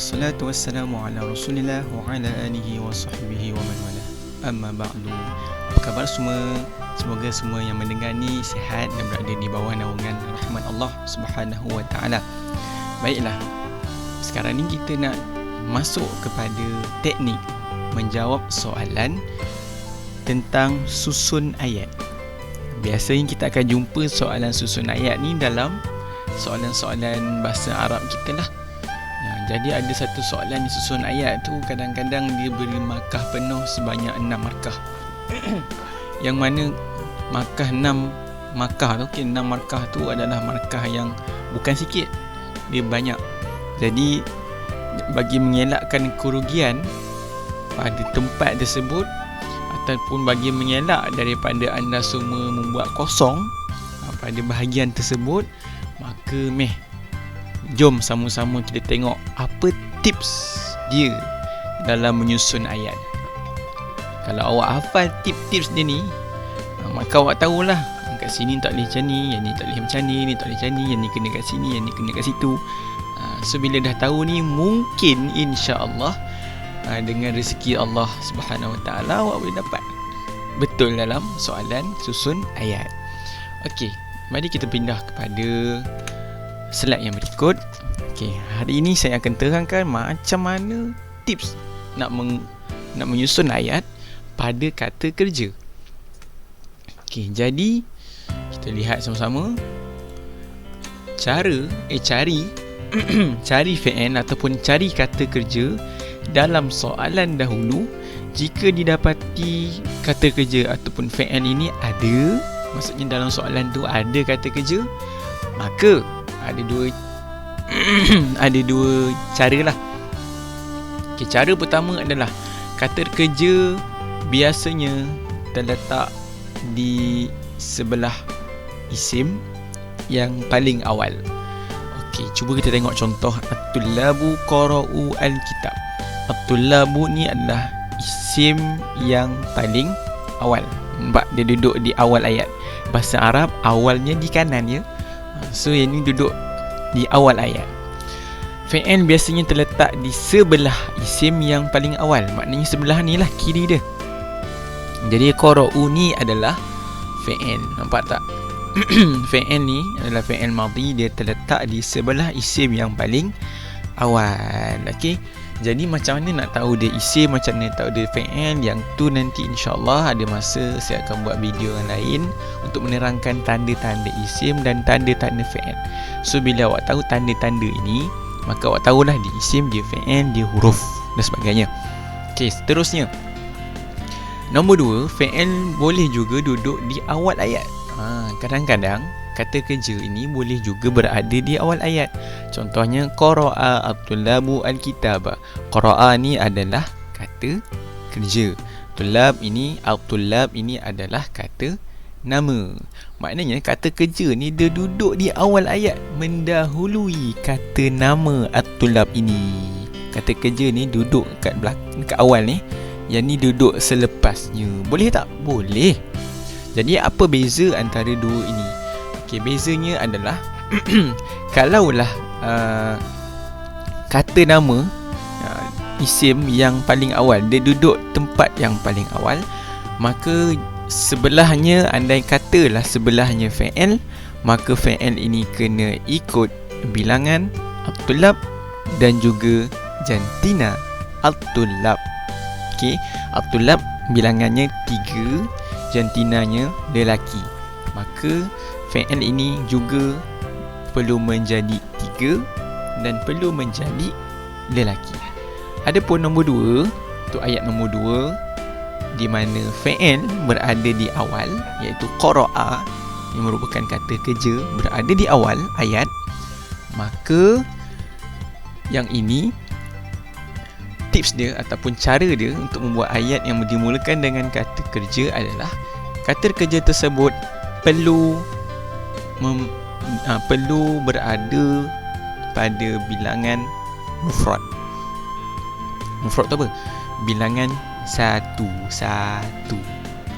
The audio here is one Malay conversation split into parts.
wassalatu wassalamu ala rasulillah wa ala alihi wa sahbihi wa man wala. Amma ba'du. Apa khabar semua? Semoga semua yang mendengar ni sihat dan berada di bawah naungan rahmat Allah Subhanahu wa taala. Baiklah. Sekarang ni kita nak masuk kepada teknik menjawab soalan tentang susun ayat. Biasanya kita akan jumpa soalan susun ayat ni dalam soalan-soalan bahasa Arab kita lah. Jadi ada satu soalan di susun ayat tu, kadang-kadang dia beri markah penuh sebanyak 6 markah. Yang mana markah 6 markah tu, 6 markah tu adalah markah yang bukan sikit, dia banyak. Jadi bagi mengelakkan kerugian pada tempat tersebut, ataupun bagi mengelak daripada anda semua membuat kosong pada bahagian tersebut, maka jom sama-sama kita tengok apa tips dia dalam menyusun ayat. Kalau awak hafal tips-tips dia ni, maka awak tahulah kat sini tak boleh macam ni, yang ni tak boleh macam ni, tak boleh macam ni, yang ni kena kat sini, yang ni kena kat situ. So bila dah tahu ni, mungkin insya-Allah dengan rezeki Allah Subhanahu Wa Taala awak boleh dapat betul dalam soalan susun ayat. Okey, mari kita pindah kepada slide yang berikut. Okey, hari ini saya akan terangkan macam mana tips nak menyusun ayat pada kata kerja. Okey, jadi kita lihat sama-sama cari cari fi'il ataupun cari kata kerja dalam soalan dahulu. Jika didapati kata kerja ataupun fi'il ini ada, maksudnya dalam soalan tu ada kata kerja, maka ada dua cara lah. Okay, cara pertama adalah kata kerja biasanya terletak di sebelah isim yang paling awal. Okey, cuba kita tengok contoh at-tullabu qara'u al-kitab. At-tullabu ni adalah isim yang paling awal. Nampak dia duduk di awal ayat. Bahasa Arab awalnya di kanan ya. So yang ni duduk di awal ayat. Fi'il biasanya terletak di sebelah isim yang paling awal. Maknanya sebelah ni lah, kiri dia. Jadi qara'u ni adalah fi'il. Nampak tak? Fi'il ni adalah fi'il madhi, dia terletak di sebelah isim yang paling awal. Okey. Jadi macam mana nak tahu dia isim, macam mana tahu dia fi'il, yang tu nanti insya-Allah ada masa saya akan buat video yang lain untuk menerangkan tanda-tanda isim dan tanda-tanda fi'il. So bila awak tahu tanda-tanda ini, maka awak tahulah dia isim, dia fi'il, dia huruf dan sebagainya. Okey, seterusnya. Nombor 2, fi'il boleh juga duduk di awal ayat. Kadang-kadang kata kerja ini boleh juga berada di awal ayat. Contohnya qara'a at-tullabu al-kitaba. Qara'a ni adalah kata kerja. Tullab ini, at-tullab ini adalah kata nama. Maknanya kata kerja ni dia duduk di awal ayat, mendahului kata nama at-tullab ini. Kata kerja ni duduk kat belakang, kat awal ni. Yang ni duduk selepasnya. Boleh tak? Boleh. Jadi apa beza antara dua ini? Okey, bezanya adalah kalaulah kata nama isim yang paling awal, dia duduk tempat yang paling awal, maka sebelahnya, andai katalah sebelahnya fi'il, maka fi'il ini kena ikut bilangan at-tullab dan juga jantina at-tullab. Okey, at-tullab bilangannya 3, jantinanya lelaki. Maka fi'il ini juga perlu menjadi 3 dan perlu menjadi lelaki. Adapun nombor 2, untuk ayat nombor 2, di mana fi'il berada di awal, iaitu qara'a, yang merupakan kata kerja, berada di awal ayat, maka yang ini tips dia ataupun cara dia untuk membuat ayat yang dimulakan dengan kata kerja adalah kata kerja tersebut perlu berada pada bilangan mufrad. Mufrad tu apa? Bilangan satu.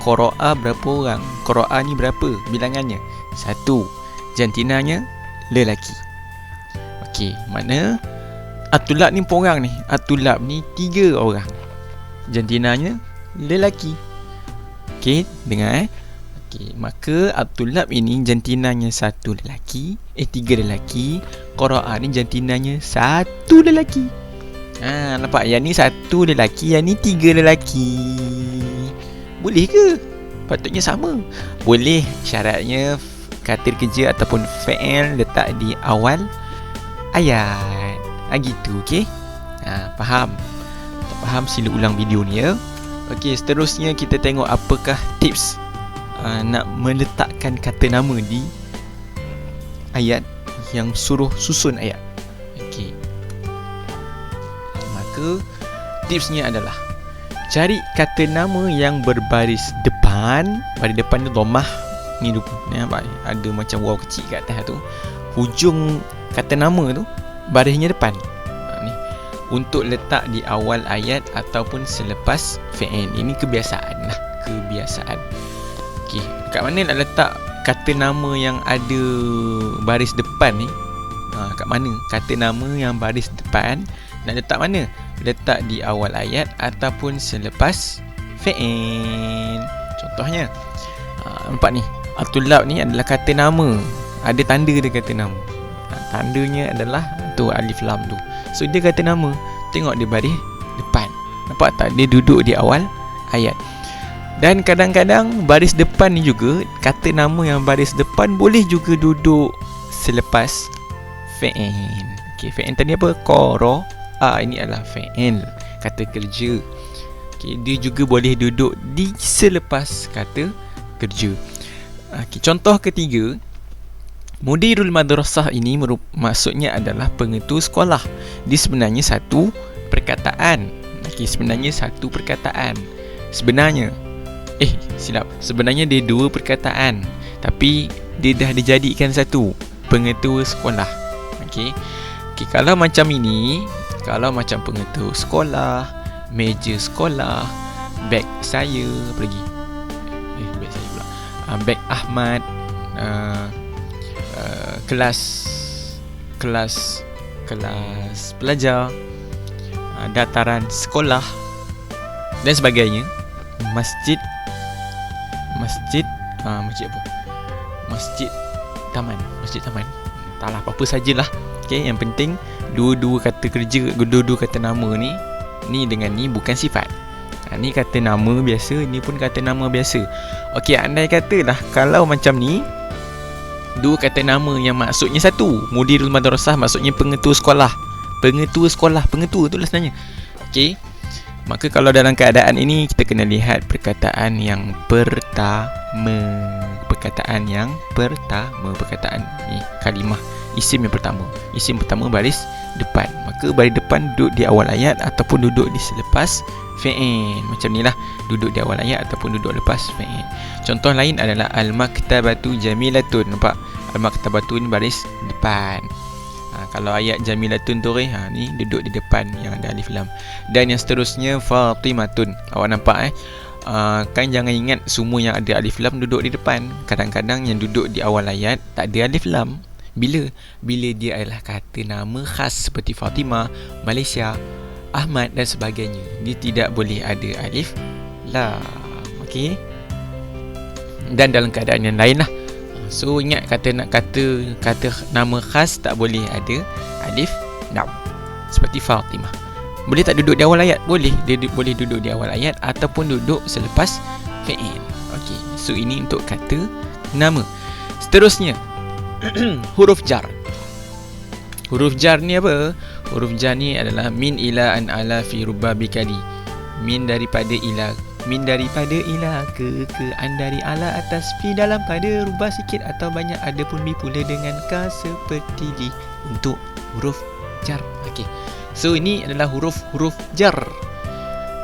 Qara'a berapa orang? Qara'a ni berapa bilangannya? 1. Jantinanya lelaki. Okey, mana At-Tullab ni orang ni. At-Tullab ni 3 orang. Jantinanya lelaki. Okey, dengar Okey, maka At-Tullab ini jantinanya 1 lelaki, 3 lelaki. Qaraah ni jantinanya 1 lelaki. Nampak? Yang ni 1 lelaki, yang ni 3 lelaki. Boleh ke? Patutnya sama. Boleh, syaratnya kata kerja ataupun fa'il letak di awal ayat. Gitu, okey? Faham? Tak faham sila ulang video ni ya. Okey, seterusnya kita tengok apakah tips nak meletakkan kata nama di ayat yang suruh susun ayat. Okey. Maka tipsnya adalah cari kata nama yang berbaris depan. Baris depan tu dhammah. Ni nampak ada macam waw kecil kat atas tu. Hujung kata nama tu barisnya depan. Ni untuk letak di awal ayat ataupun selepas fi'il. Ini kebiasaan lah, kebiasaan. Okey, kat mana nak letak kata nama yang ada baris depan ni? Kat mana kata nama yang baris depan nak letak mana? Letak di awal ayat ataupun selepas fi'il. Contohnya nampak ni, At-Tullab ni adalah kata nama, ada tanda dia kata nama. Tandanya adalah tu alif lam tu. So dia kata nama, tengok dia baris depan. Nampak tak? Dia duduk di awal ayat. Dan kadang-kadang baris depan ni juga, kata nama yang baris depan boleh juga duduk selepas fi'il. Okey, fi'il tadi apa? Qara. Ini adalah fi'il, kata kerja. Okey, dia juga boleh duduk di selepas kata kerja. Okey, contoh ketiga, Mudirul madrasah ini maksudnya adalah pengetua sekolah. Dia sebenarnya satu perkataan. Okey, sebenarnya satu perkataan. Sebenarnya dia 2 perkataan, tapi dia dah dijadikan satu, pengetua sekolah. Okey. Kalau macam ini, kalau macam pengetua sekolah, meja sekolah, beg saya, apa lagi? Beg saya pula. Beg Ahmad, kelas pelajar, dataran sekolah dan sebagainya. Masjid apa? Masjid taman. Taklah, apa-apa sajalah. Okey, yang penting dua-dua kata kerja, dua-dua kata nama ni dengan ni bukan sifat. Ni kata nama biasa, ni pun kata nama biasa. Okey, andai katalah kalau macam ni, 2 kata nama yang maksudnya satu. Mudirul madrasah maksudnya pengetua sekolah. Pengetua tu lah sebenarnya. Okey. Maka kalau dalam keadaan ini, kita kena lihat perkataan yang pertama. Perkataan ni kalimah isim yang pertama. Isim pertama baris depan. Maka baris depan duduk di awal ayat ataupun duduk di selepas fi'il. Macam ni lah, duduk di awal ayat ataupun duduk lepas fi'il. Contoh lain adalah al-maktabatu jamilatun. Nampak? Al-maktabatu ni baris depan. Kalau ayat jamilatun tu ni duduk di depan yang ada alif lam. Dan yang seterusnya Fatimatun. Awak nampak kan jangan ingat semua yang ada alif lam duduk di depan. Kadang-kadang yang duduk di awal ayat tak ada alif lam. Bila dia adalah kata nama khas seperti Fatimah, Malaysia, Ahmad dan sebagainya, dia tidak boleh ada alif lam. Okey. Dan dalam keadaan yang lain lah. So ingat, kata nama khas tak boleh ada alif lam. Seperti Fatimah. Boleh tak duduk di awal ayat? Boleh. Dia boleh duduk di awal ayat ataupun duduk selepas fi'il. Okey. So ini untuk kata nama. Seterusnya huruf jar. Huruf jar ni apa? Huruf jar ni adalah min ila an ala fi rubba bikali. Min daripada ila ke an dari ala atas, fi dalam pada, rubah sikit atau banyak, ada pun bi pula dengan ka seperti di. Untuk huruf jar. Okey. So ini adalah huruf jar.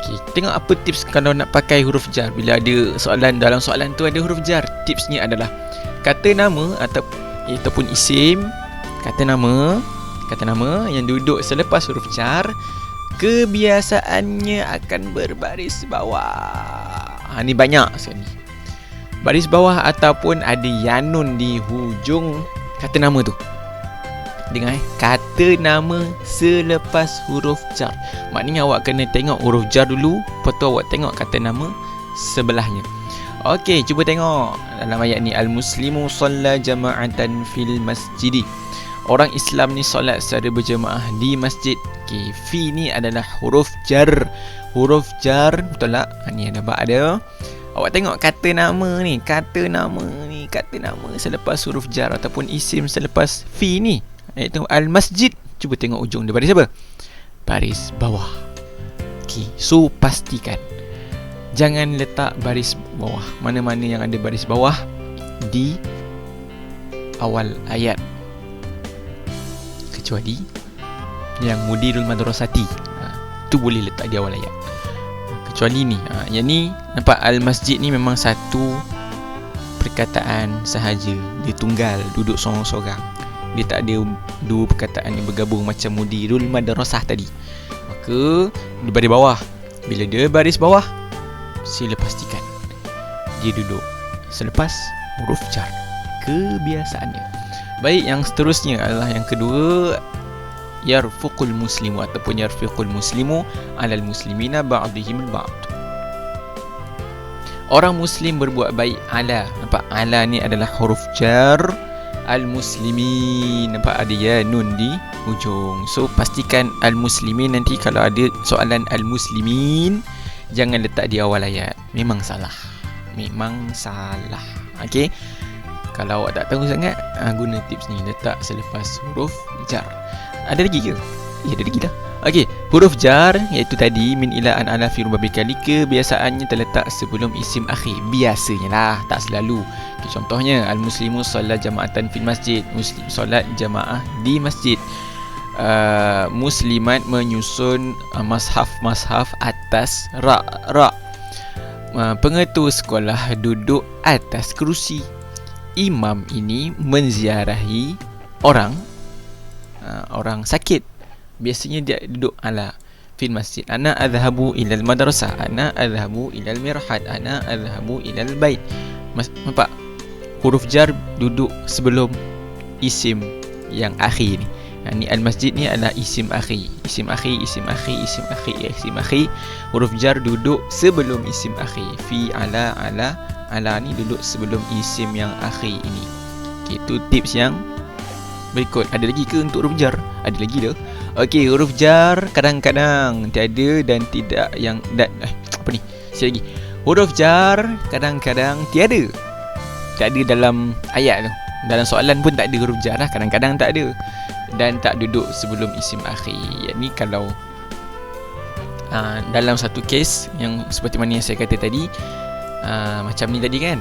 Okey, tengok apa tips kalau nak pakai huruf jar. Bila ada soalan, dalam soalan tu ada huruf jar, tipsnya adalah kata nama ataupun isim, kata nama yang duduk selepas huruf jar, kebiasaannya akan berbaris bawah. Ni banyak sekali. Baris bawah ataupun ada yanun di hujung kata nama tu. Dengar kata nama selepas huruf jar. Maknanya awak kena tengok huruf jar dulu, lepas tu awak tengok kata nama sebelahnya. Okey, cuba tengok dalam ayat ni. Al-muslimu shalla jama'atan fil masjidi. Orang Islam ni solat secara berjemaah di masjid. Okey, fi ni adalah huruf jar. Huruf jar, betul tak? Ni ada ada. Awak tengok kata nama ni, kata nama selepas huruf jar ataupun isim selepas fi ni, iaitu al-masjid. Cuba tengok ujung dia baris apa? Baris bawah. Okey, so pastikan jangan letak baris bawah. Mana-mana yang ada baris bawah di awal ayat, kecuali yang mudirul madrasati, tu boleh letak di awal ayat. Kecuali ni, yang ni nampak al-masjid ni memang satu perkataan sahaja. Dia tunggal, duduk sorang-sorang. Dia tak ada dua perkataan yang bergabung macam mudirul madrasah tadi. Maka di baris bawah, bila dia baris bawah, sila pastikan dia duduk selepas huruf jar. Kebiasaannya. Baik, yang seterusnya adalah yang kedua, yarfuqul muslimu ataupun yarfiqul muslimu alal muslimina ba'dihim ba'd. Orang muslim berbuat baik ala. Nampak ala ni adalah huruf jar. Al-muslimin, nampak ada ya nun di ujung. So pastikan al-muslimin, nanti kalau ada soalan al-muslimin, jangan letak di awal ayat. Memang salah. Okey. Kalau awak tak tahu sangat, guna tips ni, letak selepas huruf jar. Ada lagi ke? Ya, ada lagi dah. Okey, huruf jar iaitu tadi min ila an ala fi rubabi kalika, biasaannya terletak sebelum isim akhir. Biasanya lah, tak selalu. Okay, contohnya al-muslimu solat jama'atan fil masjid. Muslim solat jamaah di masjid. Muslimat menyusun mashaf atas ra. Pengetua sekolah duduk atas kerusi. Imam ini menziarahi orang sakit. Biasanya dia duduk ala fil masjid. Ana adhabu ilal madrasah, ana adhabu ilal mirhad, ana adhabu ilal bait. Nampak? Huruf jar duduk sebelum isim yang akhir ni. Ni al-masjid ni adalah isim akhir. Isim akhir. Huruf jar duduk sebelum isim akhir. Fi ala ni duduk sebelum isim yang akhir ini. Okey, itu tips yang berikut. Ada lagi ke untuk huruf jar? Ada lagi dah. Okey, huruf jar kadang-kadang tiada dan tidak yang Sekali lagi. Huruf jar kadang-kadang tiada. Tak ada dalam ayat tu. Dalam soalan pun tak ada huruf jar lah. Kadang-kadang tak ada. Dan tak duduk sebelum isim akhir. Yang ni kalau dalam satu kes yang seperti mana yang saya kata tadi, macam ni tadi kan,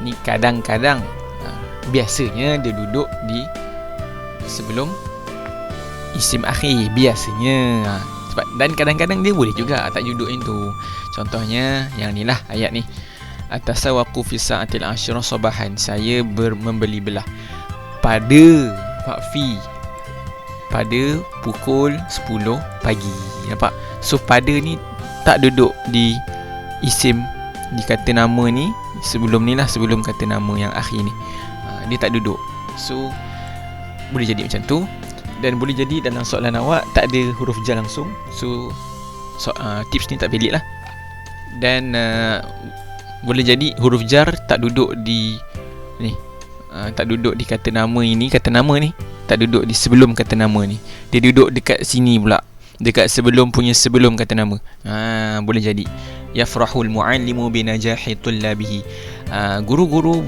ni kadang-kadang, biasanya dia duduk di sebelum isim akhir biasanya. Dan kadang-kadang dia boleh juga tak duduk itu. Contohnya yang ni lah ayat ni. Atasawaqu fi sa'atil asyrah sabahan. Saya membeli belah pada pukul 10 pagi. Nampak? So pada ni tak duduk di isim, di kata nama ni sebelum ni lah, sebelum kata nama yang akhir ni. Dia tak duduk. So boleh jadi macam tu. Dan boleh jadi dalam soalan awak tak ada huruf jar langsung. So tips ni tak pelik lah. Dan boleh jadi huruf jar tak duduk di ni, tak duduk di kata nama ini. Kata nama ni tak duduk di sebelum kata nama ni. Dia duduk dekat sini pula, dekat sebelum punya sebelum kata nama. Boleh jadi yafrahul muallimu binajahi tullabihi. Guru-guru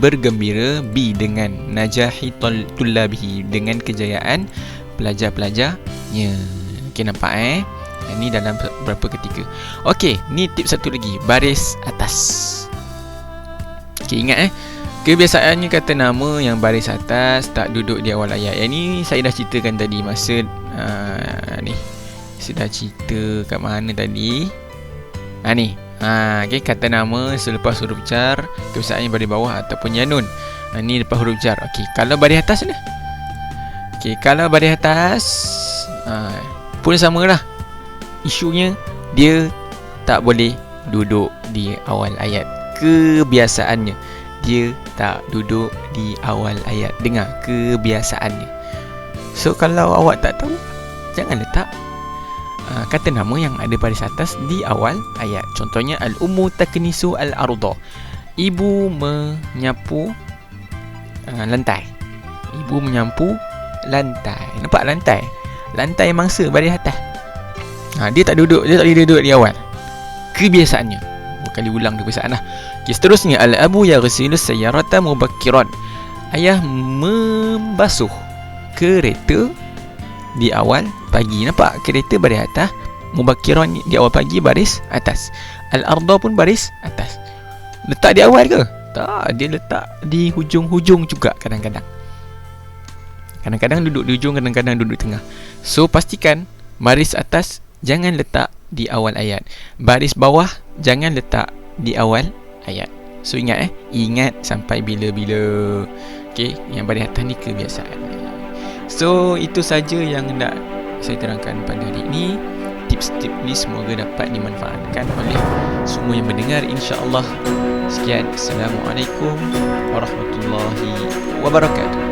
bergembira dengan najahi tullabihi, dengan kejayaan pelajar-pelajarnya. Okey, nampak ini dalam beberapa ketika. Okey, ni tips satu lagi, baris atas. Okey, ingat kebiasaannya kata nama yang baris atas tak duduk di awal ayat. Yang ni saya dah ceritakan tadi masa ni. Saya dah cerita kat mana tadi? Ni. Okay, kata nama selepas huruf jar, kebiasaannya baris bawah ataupun yanun. Ni lepas huruf jar. Okey, kalau baris atas ni. Okey, kalau baris atas pun samalah. Isunya dia tak boleh duduk di awal ayat. Kebiasaannya dia tak duduk di awal ayat. Dengar kebiasaannya. So kalau awak tak tahu, jangan letak kata nama yang ada baris atas di awal ayat. Contohnya al-ummu taknisu al-arda. Ibu menyapu lantai. Ibu menyapu lantai. Nampak lantai? Lantai mangsa baris atas. Dia tak boleh duduk di awal. Kebiasaannya. Kali ulang kebiasaan lah. Okay, seterusnya al-abu yaghsilu sayyarata mubakkiran. Ayah membasuh kereta di awal pagi. Nampak? Kereta baris atas, mubakkiran di awal pagi baris atas. Al-arda pun baris atas. Letak di awal ke? Tak, dia letak di hujung-hujung juga kadang-kadang. Kadang-kadang duduk di hujung, kadang-kadang duduk tengah. So pastikan baris atas jangan letak di awal ayat. Baris bawah jangan letak di awal ayat. So ingat ingat sampai bila-bila. Okey, yang baris atas ni kebiasaan. So itu saja yang nak saya terangkan pada hari ini. Tips-tips ni semoga dapat dimanfaatkan oleh semua yang mendengar, insya-Allah. Sekian, Assalamualaikum warahmatullahi wabarakatuh.